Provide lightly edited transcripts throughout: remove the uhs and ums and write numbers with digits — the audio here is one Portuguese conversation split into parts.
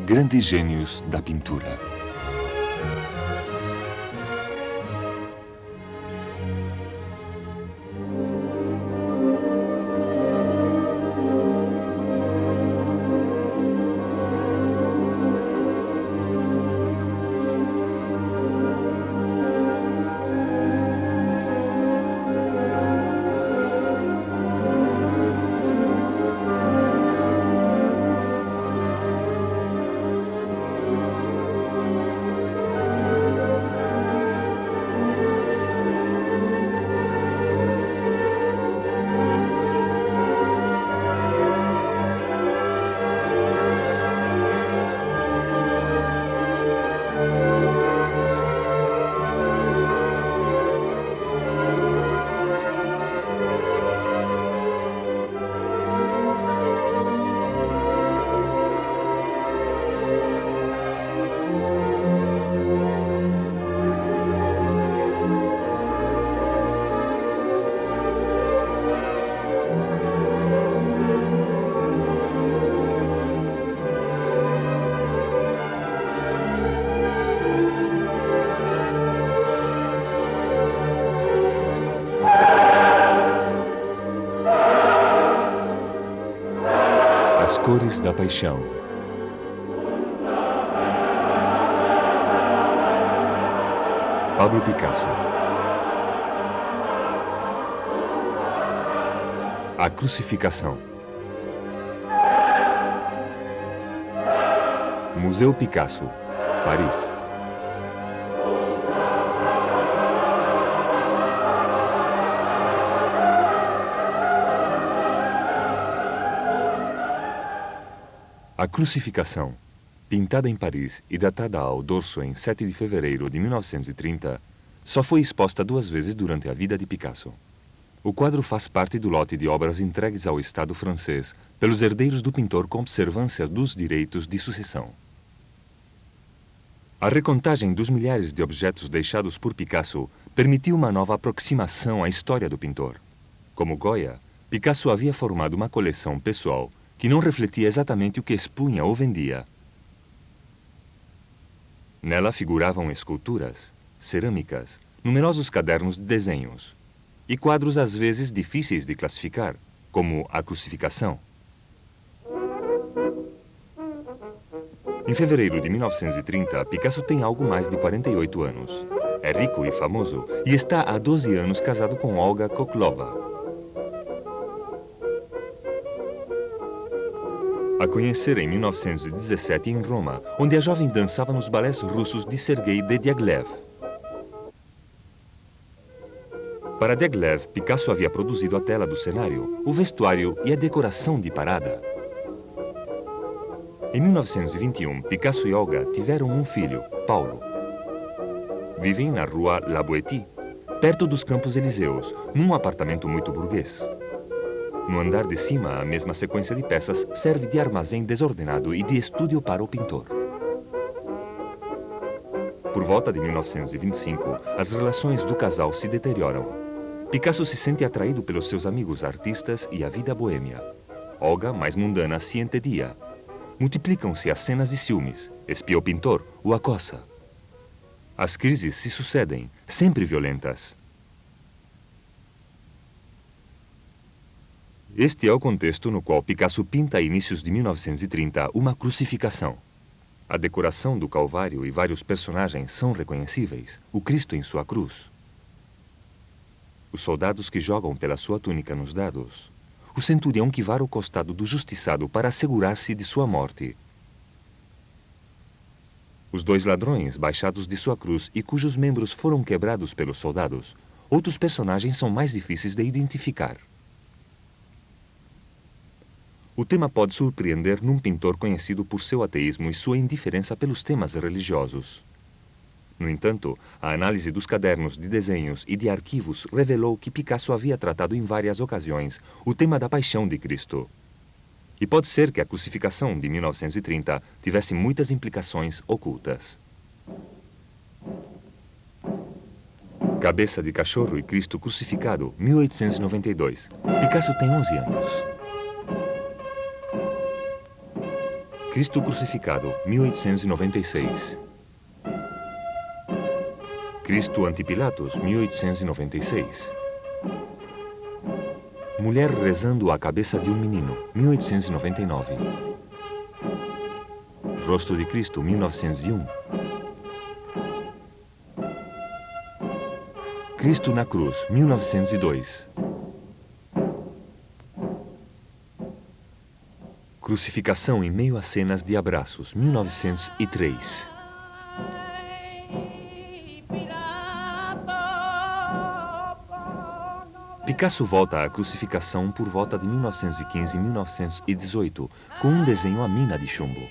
Grandes gênios da pintura. As cores da paixão. Pablo Picasso. A crucificação. Museu Picasso, Paris. A crucificação, pintada em Paris e datada ao dorso em 7 de fevereiro de 1930, só foi exposta 2 vezes durante a vida de Picasso. O quadro faz parte do lote de obras entregues ao Estado francês pelos herdeiros do pintor com observância dos direitos de sucessão. A recontagem dos milhares de objetos deixados por Picasso permitiu uma nova aproximação à história do pintor. Como Goya, Picasso havia formado uma coleção pessoal que não refletia exatamente o que expunha ou vendia. Nela figuravam esculturas, cerâmicas, numerosos cadernos de desenhos e quadros às vezes difíceis de classificar, como a crucificação. Em fevereiro de 1930, Picasso tem algo mais de 48 anos. É rico e famoso e está há 12 anos casado com Olga Koklova. A conhecer em 1917 em Roma, onde a jovem dançava nos balés russos de Sergei de Diaghilev. Para Diaghilev, Picasso havia produzido a tela do cenário, o vestuário e a decoração de parada. Em 1921, Picasso e Olga tiveram um filho, Paulo. Vivem na rua La Boétie, perto dos Campos Elíseos, num apartamento muito burguês. No andar de cima, a mesma sequência de peças serve de armazém desordenado e de estúdio para o pintor. Por volta de 1925, as relações do casal se deterioram. Picasso se sente atraído pelos seus amigos artistas e a vida boêmia. Olga, mais mundana, se entedia. Multiplicam-se as cenas de ciúmes, espia o pintor, o acossa. As crises se sucedem, sempre violentas. Este é o contexto no qual Picasso pinta a inícios de 1930 uma crucificação. A decoração do Calvário e vários personagens são reconhecíveis, o Cristo em sua cruz. Os soldados que jogam pela sua túnica nos dados. O centurião que vara o costado do justiçado para assegurar-se de sua morte. Os 2 ladrões baixados de sua cruz e cujos membros foram quebrados pelos soldados. Outros personagens são mais difíceis de identificar. O tema pode surpreender num pintor conhecido por seu ateísmo e sua indiferença pelos temas religiosos. No entanto, a análise dos cadernos de desenhos e de arquivos revelou que Picasso havia tratado em várias ocasiões o tema da paixão de Cristo. E pode ser que a crucificação de 1930 tivesse muitas implicações ocultas. Cabeça de Cachorro e Cristo Crucificado, 1892. Picasso tem 11 anos. Cristo crucificado, 1896. Cristo ante Pilatos, 1896. Mulher rezando à cabeça de um menino, 1899. Rosto de Cristo, 1901. Cristo na cruz, 1902. Crucificação em meio a cenas de abraços, 1903. Picasso volta à crucificação por volta de 1915 e 1918, com um desenho à mina de chumbo.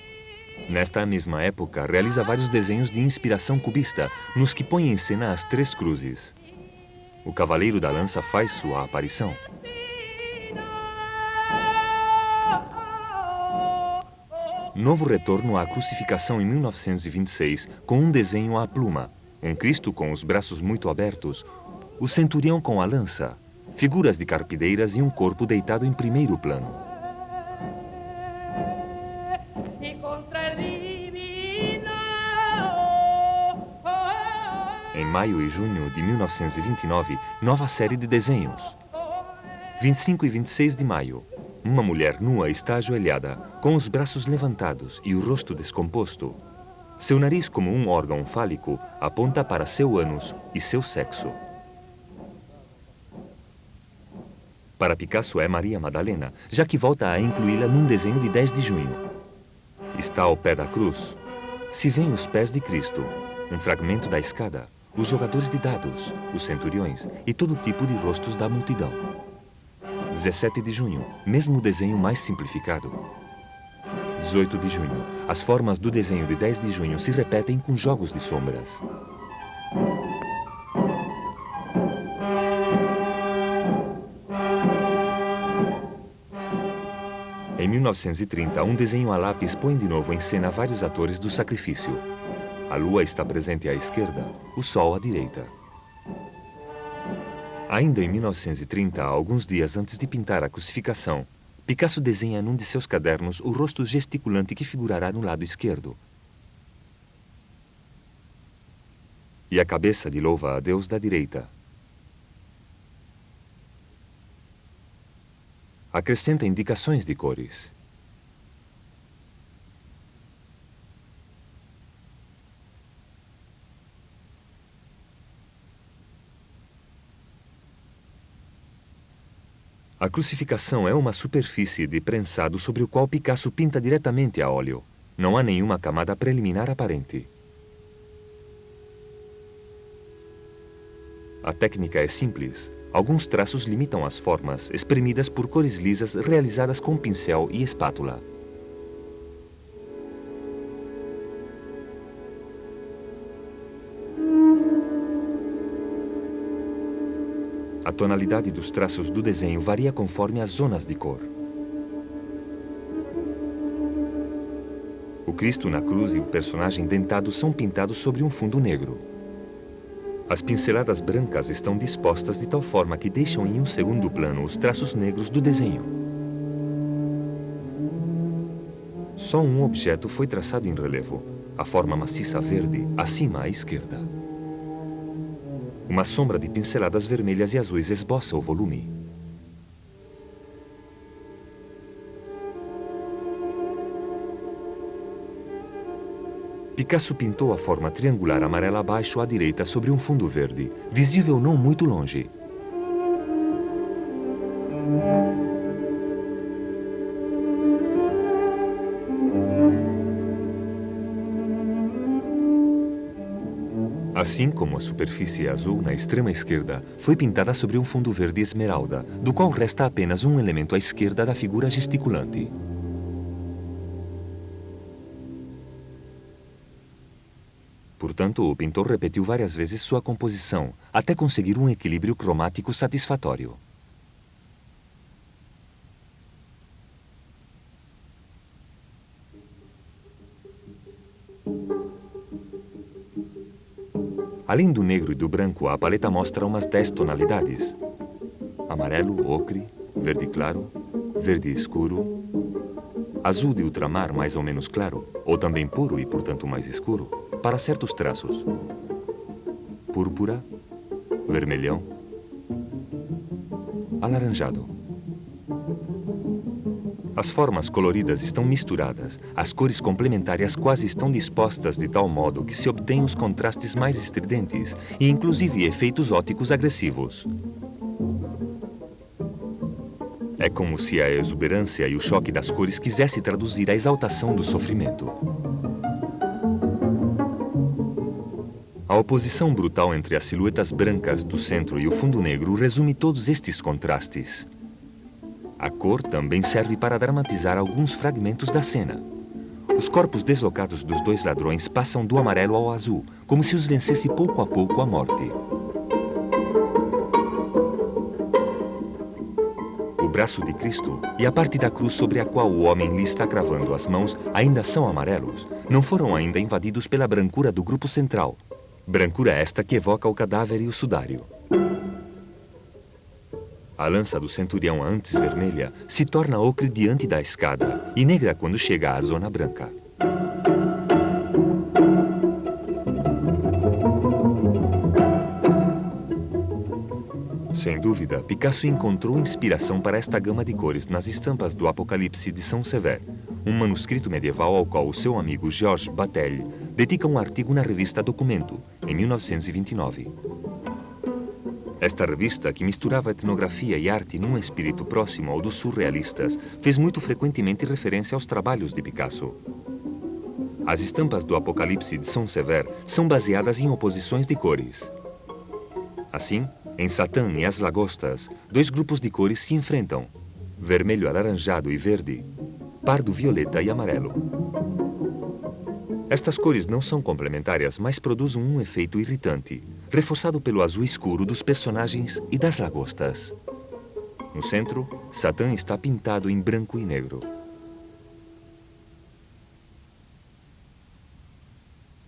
Nesta mesma época, realiza vários desenhos de inspiração cubista, nos que põe em cena as três cruzes. O Cavaleiro da Lança faz sua aparição. Novo retorno à crucificação em 1926, com um desenho à pluma, um Cristo com os braços muito abertos, o centurião com a lança, figuras de carpideiras e um corpo deitado em primeiro plano. Em maio e junho de 1929, nova série de desenhos. 25 e 26 de maio, uma mulher nua está ajoelhada, com os braços levantados e o rosto descomposto. Seu nariz, como um órgão fálico, aponta para seu ânus e seu sexo. Para Picasso é Maria Madalena, já que volta a incluí-la num desenho de 10 de junho. Está ao pé da cruz. Se vêem os pés de Cristo, um fragmento da escada, os jogadores de dados, os centuriões e todo tipo de rostos da multidão. 17 de junho, mesmo desenho mais simplificado. 18 de junho, as formas do desenho de 10 de junho se repetem com jogos de sombras. Em 1930, um desenho a lápis põe de novo em cena vários atores do sacrifício. A lua está presente à esquerda, o sol à direita. Ainda em 1930, alguns dias antes de pintar a crucificação, Picasso desenha num de seus cadernos o rosto gesticulante que figurará no lado esquerdo. E a cabeça de louva a Deus da direita. Acrescenta indicações de cores. A crucificação é uma superfície de prensado sobre o qual Picasso pinta diretamente a óleo. Não há nenhuma camada preliminar aparente. A técnica é simples. Alguns traços limitam as formas, espremidas por cores lisas realizadas com pincel e espátula. A tonalidade dos traços do desenho varia conforme as zonas de cor. O Cristo na cruz e o personagem dentado são pintados sobre um fundo negro. As pinceladas brancas estão dispostas de tal forma que deixam em um segundo plano os traços negros do desenho. Só um objeto foi traçado em relevo, a forma maciça verde, acima à esquerda. Uma sombra de pinceladas vermelhas e azuis esboça o volume. Picasso pintou a forma triangular amarela abaixo à direita sobre um fundo verde, visível não muito longe. Assim como a superfície azul na extrema esquerda foi pintada sobre um fundo verde esmeralda, do qual resta apenas um elemento à esquerda da figura gesticulante. Portanto, o pintor repetiu várias vezes sua composição, até conseguir um equilíbrio cromático satisfatório. Além do negro e do branco, a paleta mostra umas 10 tonalidades. Amarelo, ocre, verde claro, verde escuro, azul de ultramar mais ou menos claro, ou também puro e, portanto, mais escuro, para certos traços. Púrpura, vermelhão, alaranjado. As formas coloridas estão misturadas, as cores complementárias quase estão dispostas de tal modo que se obtêm os contrastes mais estridentes e, inclusive, efeitos ópticos agressivos. É como se a exuberância e o choque das cores quisesse traduzir a exaltação do sofrimento. A oposição brutal entre as silhuetas brancas do centro e o fundo negro resume todos estes contrastes. A cor também serve para dramatizar alguns fragmentos da cena. Os corpos deslocados dos dois ladrões passam do amarelo ao azul, como se os vencesse pouco a pouco a morte. O braço de Cristo e a parte da cruz sobre a qual o homem lhe está cravando as mãos ainda são amarelos, não foram ainda invadidos pela brancura do grupo central. Brancura esta que evoca o cadáver e o sudário. A lança do centurião, antes vermelha, se torna ocre diante da escada e negra quando chega à zona branca. Sem dúvida, Picasso encontrou inspiração para esta gama de cores nas estampas do Apocalipse de São Sever, um manuscrito medieval ao qual o seu amigo Georges Bataille dedica um artigo na revista Documento, em 1929. Esta revista, que misturava etnografia e arte num espírito próximo ao dos surrealistas, fez muito frequentemente referência aos trabalhos de Picasso. As estampas do Apocalipse de São Sever são baseadas em oposições de cores. Assim, em Satã e as Lagostas, dois grupos de cores se enfrentam: vermelho alaranjado e verde, pardo violeta e amarelo. Estas cores não são complementares, mas produzem um efeito irritante, reforçado pelo azul escuro dos personagens e das lagostas. No centro, Satã está pintado em branco e negro.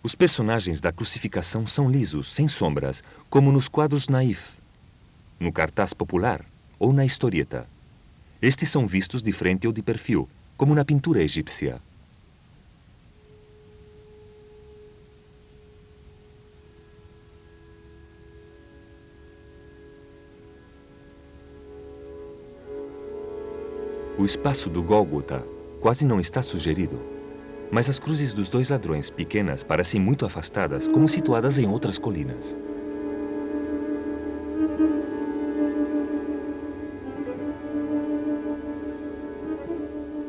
Os personagens da crucificação são lisos, sem sombras, como nos quadros naif, no cartaz popular ou na historieta. Estes são vistos de frente ou de perfil, como na pintura egípcia. O espaço do Gólgota quase não está sugerido, mas as cruzes dos dois ladrões pequenas parecem muito afastadas, como situadas em outras colinas.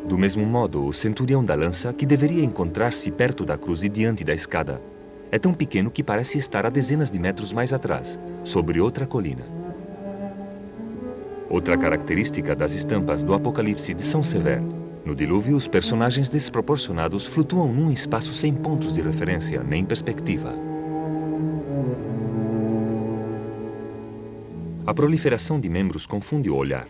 Do mesmo modo, o centurião da lança, que deveria encontrar-se perto da cruz e diante da escada, é tão pequeno que parece estar a dezenas de metros mais atrás, sobre outra colina. Outra característica das estampas do Apocalipse de São Sever: no dilúvio, os personagens desproporcionados flutuam num espaço sem pontos de referência nem perspectiva. A proliferação de membros confunde o olhar.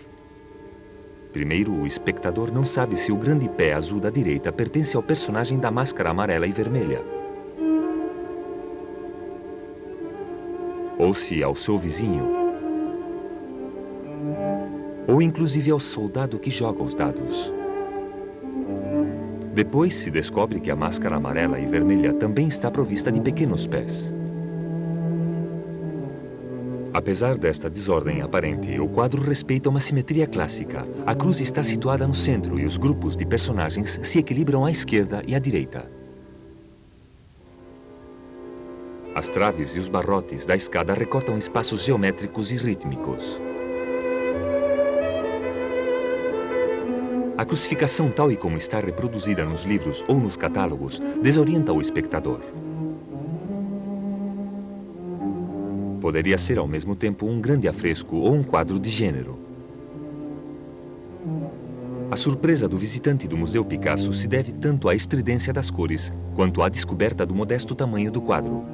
Primeiro, o espectador não sabe se o grande pé azul da direita pertence ao personagem da máscara amarela e vermelha, ou se ao seu vizinho, ou inclusive ao soldado que joga os dados. Depois se descobre que a máscara amarela e vermelha também está provista de pequenos pés. Apesar desta desordem aparente, o quadro respeita uma simetria clássica. A cruz está situada no centro e os grupos de personagens se equilibram à esquerda e à direita. As traves e os barrotes da escada recortam espaços geométricos e rítmicos. A crucificação, tal e como está reproduzida nos livros ou nos catálogos, desorienta o espectador. Poderia ser ao mesmo tempo um grande afresco ou um quadro de gênero. A surpresa do visitante do Museu Picasso se deve tanto à estridência das cores quanto à descoberta do modesto tamanho do quadro: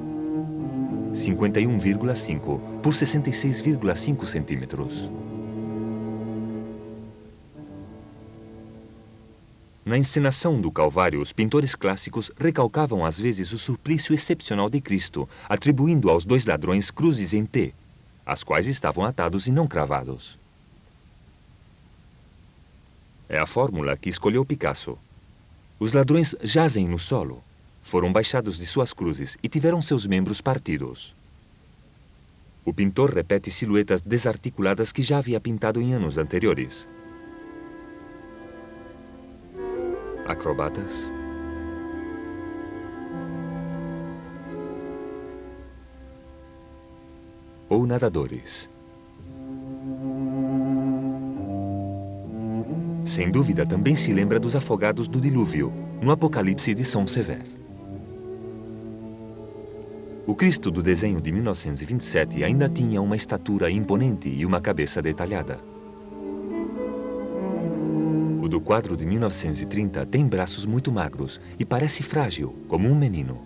51,5 por 66,5 centímetros. Na encenação do Calvário, os pintores clássicos recalcavam às vezes o suplício excepcional de Cristo, atribuindo aos dois ladrões cruzes em T, as quais estavam atados e não cravados. É a fórmula que escolheu Picasso, Os ladrões jazem no solo. Foram baixados de suas cruzes e tiveram seus membros partidos. O pintor repete silhuetas desarticuladas que já havia pintado em anos anteriores. Acrobatas. Ou nadadores. Sem dúvida, também se lembra dos afogados do dilúvio, no Apocalipse de São Severo. O Cristo do desenho de 1927 ainda tinha uma estatura imponente e uma cabeça detalhada. O do quadro de 1930 tem braços muito magros e parece frágil, como um menino.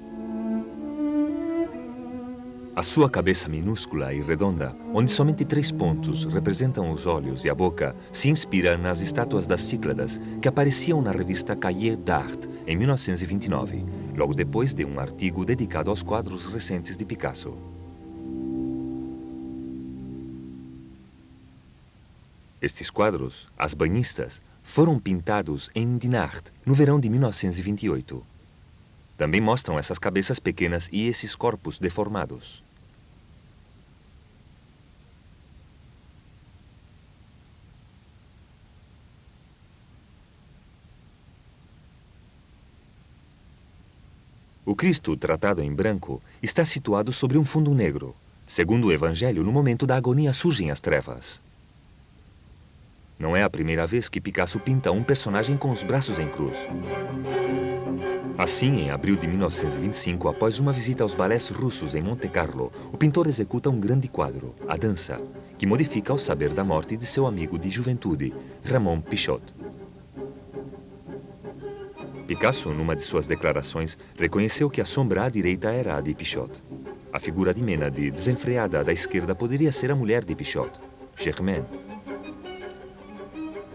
A sua cabeça minúscula e redonda, onde somente 3 pontos representam os olhos e a boca, se inspira nas estátuas das Cícladas que apareciam na revista Cahiers d'Art em 1929, logo depois de um artigo dedicado aos quadros recentes de Picasso. Estes quadros, As Banhistas, foram pintados em Dinard no verão de 1928. Também mostram essas cabeças pequenas e esses corpos deformados. O Cristo, tratado em branco, está situado sobre um fundo negro. Segundo o Evangelho, no momento da agonia surgem as trevas. Não é a primeira vez que Picasso pinta um personagem com os braços em cruz. Assim, em abril de 1925, após uma visita aos balés russos em Monte Carlo, o pintor executa um grande quadro, A Dança, que modifica ao saber da morte de seu amigo de juventude, Ramon Pichot. Picasso, numa de suas declarações, reconheceu que a sombra à direita era a de Pichot. A figura de Ménade, desenfreada da esquerda, poderia ser a mulher de Pichot, Germaine.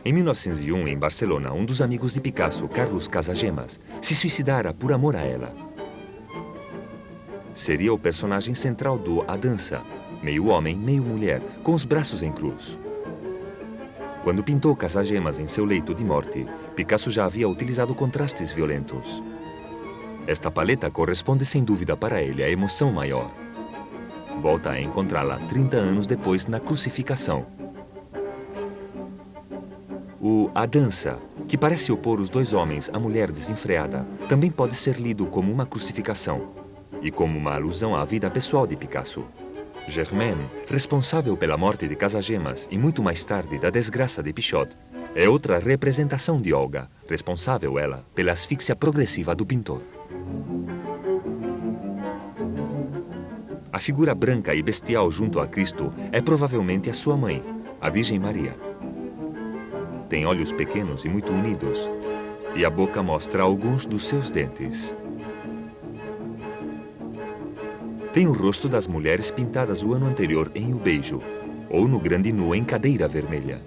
Em 1901, em Barcelona, um dos amigos de Picasso, Carlos Casagemas, se suicidara por amor a ela. Seria o personagem central do A Dança, meio homem, meio mulher, com os braços em cruz. Quando pintou Casagemas em seu leito de morte, Picasso já havia utilizado contrastes violentos. Esta paleta corresponde sem dúvida para ele à emoção maior. Volta a encontrá-la 30 anos depois na crucificação. O A Dança, que parece opor os 2 homens à mulher desenfreada, também pode ser lido como uma crucificação e como uma alusão à vida pessoal de Picasso. Germaine, responsável pela morte de Casagemas e muito mais tarde da desgraça de Pichot, é outra representação de Olga, responsável ela pela asfixia progressiva do pintor. A figura branca e bestial junto a Cristo é provavelmente a sua mãe, a Virgem Maria. Tem olhos pequenos e muito unidos, e a boca mostra alguns dos seus dentes. Tem o rosto das mulheres pintadas o ano anterior em O Beijo, ou no Grande Nu em Cadeira Vermelha.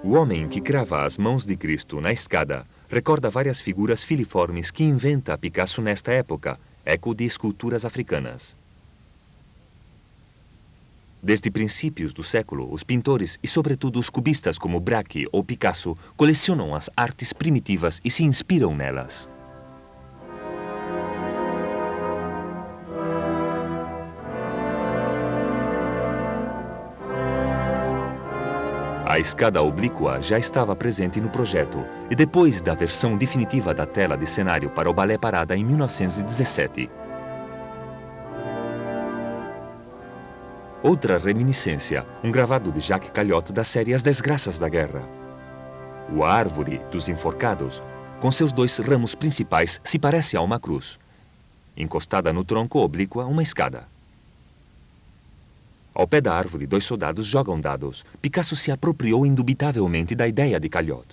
O homem que crava as mãos de Cristo na escada recorda várias figuras filiformes que inventa Picasso nesta época, eco de esculturas africanas. Desde princípios do século, os pintores e, sobretudo, os cubistas como Braque ou Picasso colecionam as artes primitivas e se inspiram nelas. A escada oblíqua já estava presente no projeto e depois da versão definitiva da tela de cenário para o Balé Parada em 1917. Outra reminiscência, um gravado de Jacques Callot da série As Desgraças da Guerra. A árvore dos enforcados, com seus 2 ramos principais, se parece a uma cruz. Encostada no tronco oblíqua, uma escada. Ao pé da árvore, 2 soldados jogam dados. Picasso se apropriou indubitavelmente da ideia de Callot.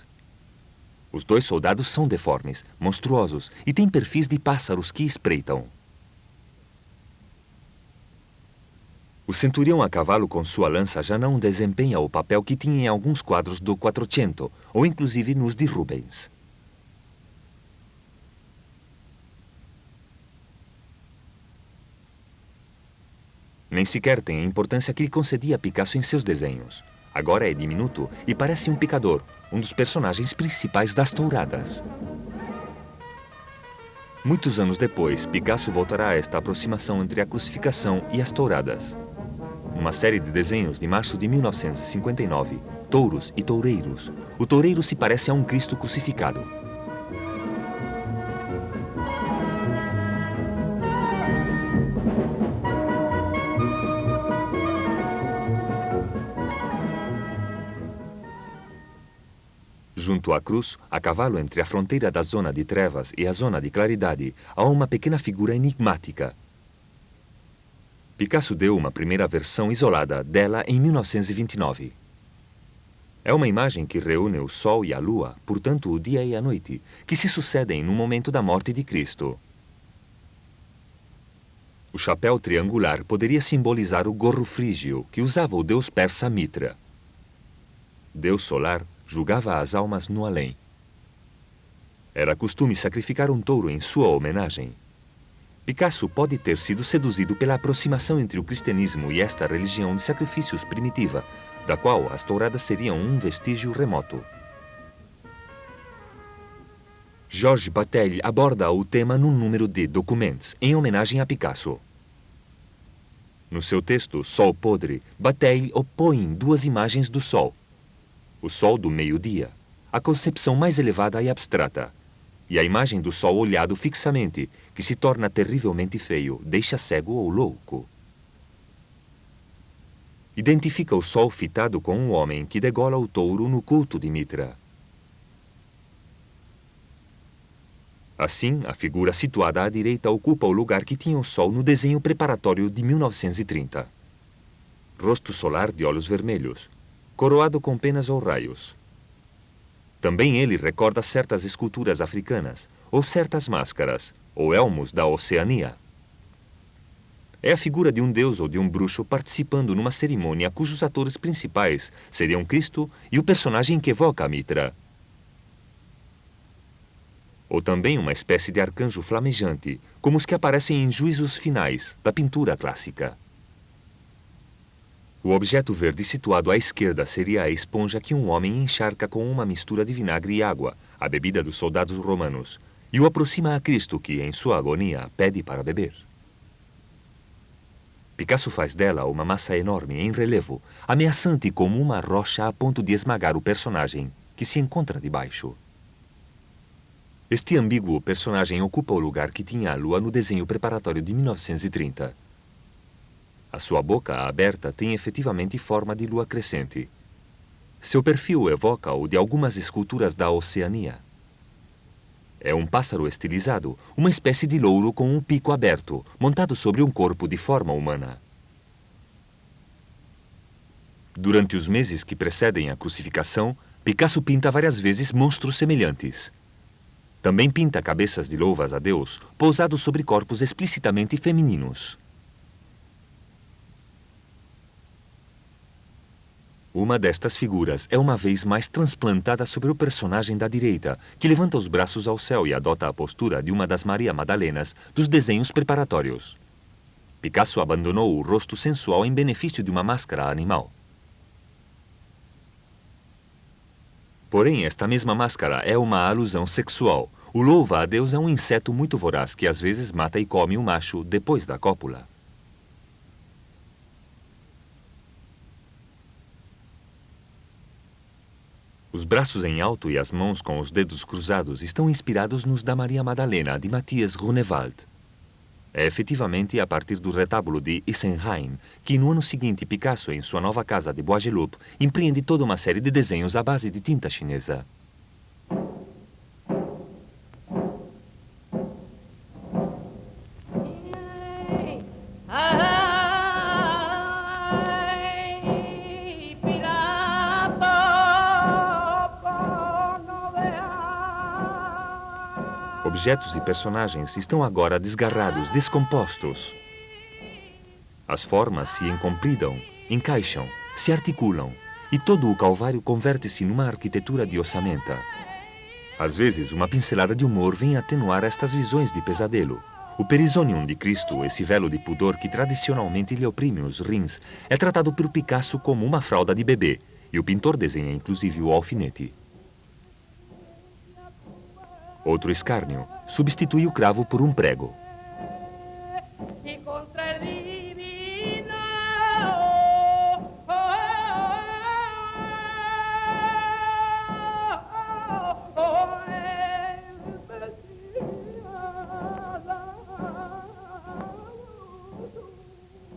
Os 2 soldados são deformes, monstruosos e têm perfis de pássaros que espreitam. O centurião a cavalo com sua lança já não desempenha o papel que tinha em alguns quadros do Quattrocento, ou inclusive nos de Rubens. Nem sequer tem a importância que lhe concedia Picasso em seus desenhos. Agora é diminuto e parece um picador, um dos personagens principais das touradas. Muitos anos depois, Picasso voltará a esta aproximação entre a crucificação e as touradas. Numa série de desenhos de março de 1959, Touros e Toureiros, o toureiro se parece a um Cristo crucificado. Junto à cruz, a cavalo entre a fronteira da zona de trevas e a zona de claridade, há uma pequena figura enigmática. Picasso deu uma primeira versão isolada dela em 1929. É uma imagem que reúne o Sol e a Lua, portanto o dia e a noite, que se sucedem no momento da morte de Cristo. O chapéu triangular poderia simbolizar o gorro frígio que usava o deus persa Mitra. Deus solar julgava as almas no além. Era costume sacrificar um touro em sua homenagem. Picasso pode ter sido seduzido pela aproximação entre o cristianismo e esta religião de sacrifícios primitiva, da qual as touradas seriam um vestígio remoto. Georges Bataille aborda o tema num número de Documents, em homenagem a Picasso. No seu texto Sol Podre, Bataille opõe duas imagens do Sol. O Sol do meio-dia, a concepção mais elevada e abstrata, e a imagem do Sol olhado fixamente, que se torna terrivelmente feio, deixa cego ou louco. Identifica o Sol fitado com um homem que degola o touro no culto de Mitra. Assim, a figura situada à direita ocupa o lugar que tinha o Sol no desenho preparatório de 1930. Rosto solar de olhos vermelhos, coroado com penas ou raios. Também ele recorda certas esculturas africanas, ou certas máscaras, ou elmos da Oceania. É a figura de um deus ou de um bruxo participando numa cerimônia cujos atores principais seriam Cristo e o personagem que evoca a Mitra. Ou também uma espécie de arcanjo flamejante, como os que aparecem em Juízos Finais, da pintura clássica. O objeto verde situado à esquerda seria a esponja que um homem encharca com uma mistura de vinagre e água, a bebida dos soldados romanos, e o aproxima a Cristo que, em sua agonia, pede para beber. Picasso faz dela uma massa enorme em relevo, ameaçante como uma rocha a ponto de esmagar o personagem, que se encontra debaixo. Este ambíguo personagem ocupa o lugar que tinha a lua no desenho preparatório de 1930. A sua boca aberta tem efetivamente forma de lua crescente. Seu perfil evoca o de algumas esculturas da Oceania. É um pássaro estilizado, uma espécie de louro com um pico aberto, montado sobre um corpo de forma humana. Durante os meses que precedem a crucificação, Picasso pinta várias vezes monstros semelhantes. Também pinta cabeças de louvas a Deus, pousados sobre corpos explicitamente femininos. Uma destas figuras é uma vez mais transplantada sobre o personagem da direita, que levanta os braços ao céu e adota a postura de uma das Maria Madalenas dos desenhos preparatórios. Picasso abandonou o rosto sensual em benefício de uma máscara animal. Porém, esta mesma máscara é uma alusão sexual. O louva a Deus é um inseto muito voraz que às vezes mata e come o macho depois da cópula. Os braços em alto e as mãos com os dedos cruzados estão inspirados nos da Maria Madalena, de Matthias Grunewald. É efetivamente a partir do retábulo de Isenheim que, no ano seguinte, Picasso, em sua nova casa de Bois-Guillaume, empreende toda uma série de desenhos à base de tinta chinesa. Objetos e personagens estão agora desgarrados, descompostos. As formas se encompridam, encaixam, se articulam, e todo o calvário converte-se numa arquitetura de ossamenta. Às vezes, uma pincelada de humor vem atenuar estas visões de pesadelo. O perisonium de Cristo, esse velo de pudor que tradicionalmente lhe oprime os rins, é tratado por Picasso como uma fralda de bebê, e o pintor desenha inclusive o alfinete. Outro escárnio, substitui o cravo por um prego.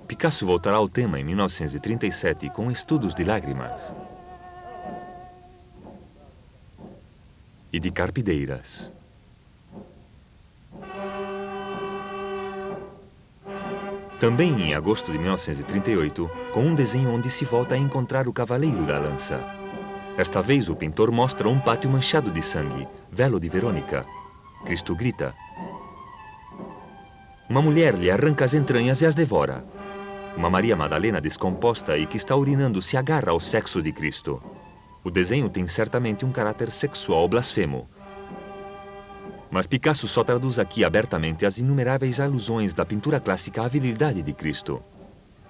Picasso voltará ao tema em 1937 com Estudos de Lágrimas e de Carpideiras. Também em agosto de 1938, com um desenho onde se volta a encontrar o Cavaleiro da Lança. Esta vez o pintor mostra um pátio manchado de sangue, velo de Verônica. Cristo grita. Uma mulher lhe arranca as entranhas e as devora. Uma Maria Madalena descomposta e que está urinando se agarra ao sexo de Cristo. O desenho tem certamente um caráter sexual blasfemo. Mas Picasso só traduz aqui abertamente as inumeráveis alusões da pintura clássica à virilidade de Cristo.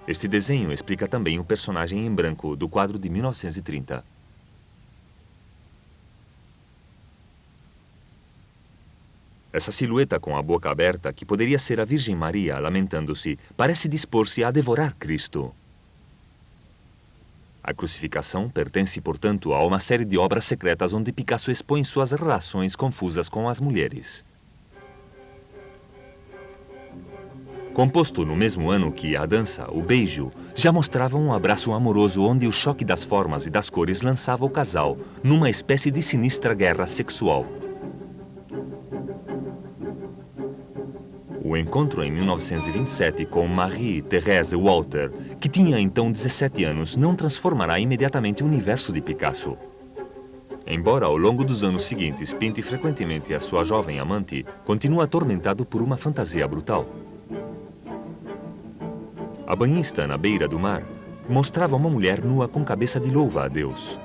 Este desenho explica também o personagem em branco do quadro de 1930. Essa silhueta com a boca aberta, que poderia ser a Virgem Maria lamentando-se, parece dispor-se a devorar Cristo. A crucificação pertence, portanto, a uma série de obras secretas onde Picasso expõe suas relações confusas com as mulheres. Composto no mesmo ano que a dança, o beijo, já mostrava um abraço amoroso onde o choque das formas e das cores lançava o casal numa espécie de sinistra guerra sexual. O encontro em 1927 com Marie-Thérèse Walter, que tinha então 17 anos, não transformará imediatamente o universo de Picasso. Embora ao longo dos anos seguintes pinte frequentemente a sua jovem amante, continua atormentado por uma fantasia brutal. A banhista na beira do mar mostrava uma mulher nua com cabeça de louva a Deus.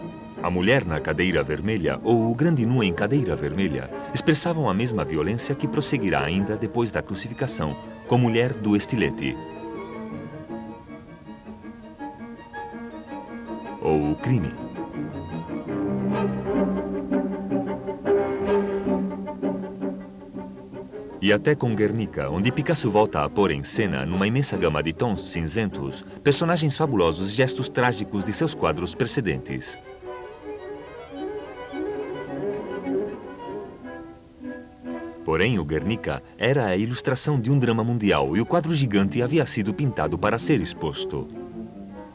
A mulher na cadeira vermelha ou o grande nu em cadeira vermelha expressavam a mesma violência que prosseguirá ainda depois da crucificação, com mulher do estilete. Ou o crime. E até com Guernica, onde Picasso volta a pôr em cena, numa imensa gama de tons cinzentos, personagens fabulosos e gestos trágicos de seus quadros precedentes. Porém, o Guernica era a ilustração de um drama mundial e o quadro gigante havia sido pintado para ser exposto.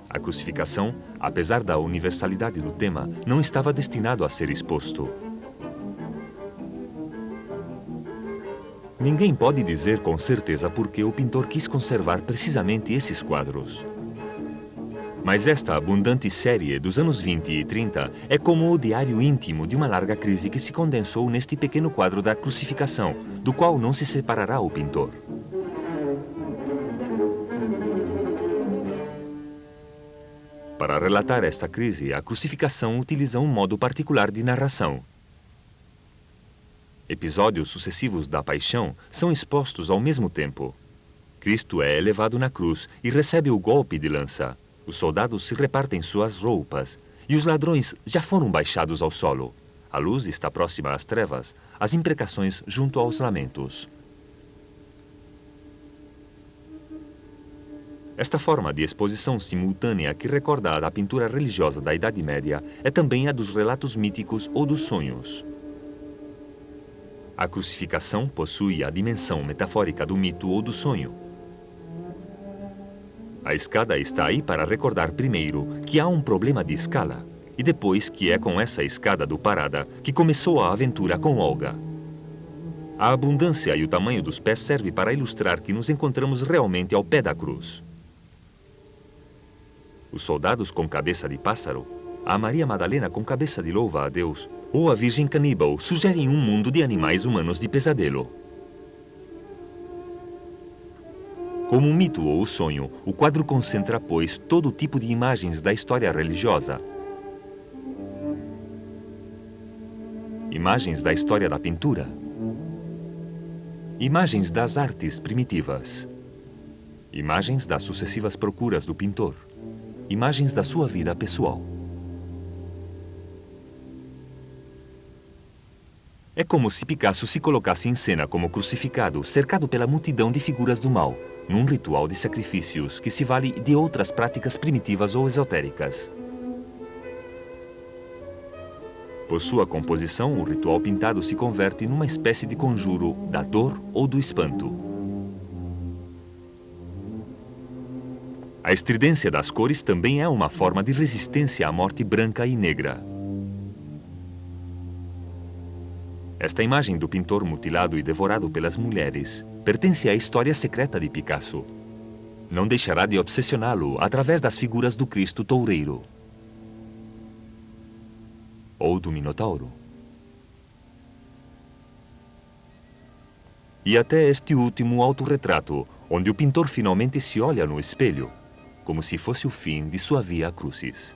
A crucificação, apesar da universalidade do tema, não estava destinado a ser exposto. Ninguém pode dizer com certeza por que o pintor quis conservar precisamente esses quadros. Mas esta abundante série dos anos 20 e 30 é como o diário íntimo de uma larga crise que se condensou neste pequeno quadro da crucificação, do qual não se separará o pintor. Para relatar esta crise, a crucificação utiliza um modo particular de narração. Episódios sucessivos da paixão são expostos ao mesmo tempo. Cristo é elevado na cruz e recebe o golpe de lança. Os soldados se repartem suas roupas e os ladrões já foram baixados ao solo. A luz está próxima às trevas, as imprecações junto aos lamentos. Esta forma de exposição simultânea que recorda a da pintura religiosa da Idade Média é também a dos relatos míticos ou dos sonhos. A crucificação possui a dimensão metafórica do mito ou do sonho. A escada está aí para recordar primeiro que há um problema de escala e depois que é com essa escada do Parada que começou a aventura com Olga. A abundância e o tamanho dos pés serve para ilustrar que nos encontramos realmente ao pé da cruz. Os soldados com cabeça de pássaro, a Maria Madalena com cabeça de louva a Deus ou a Virgem Caníbal sugerem um mundo de animais humanos de pesadelo. Como um mito ou sonho, o quadro concentra, pois, todo tipo de imagens da história religiosa. Imagens da história da pintura. Imagens das artes primitivas. Imagens das sucessivas procuras do pintor. Imagens da sua vida pessoal. É como se Picasso se colocasse em cena como crucificado, cercado pela multidão de figuras do mal, num ritual de sacrifícios que se vale de outras práticas primitivas ou esotéricas. Por sua composição, o ritual pintado se converte numa espécie de conjuro da dor ou do espanto. A estridência das cores também é uma forma de resistência à morte branca e negra. Esta imagem do pintor mutilado e devorado pelas mulheres pertence à história secreta de Picasso. Não deixará de obsessioná-lo através das figuras do Cristo toureiro ou do Minotauro. E até este último autorretrato, onde o pintor finalmente se olha no espelho, como se fosse o fim de sua via crucis.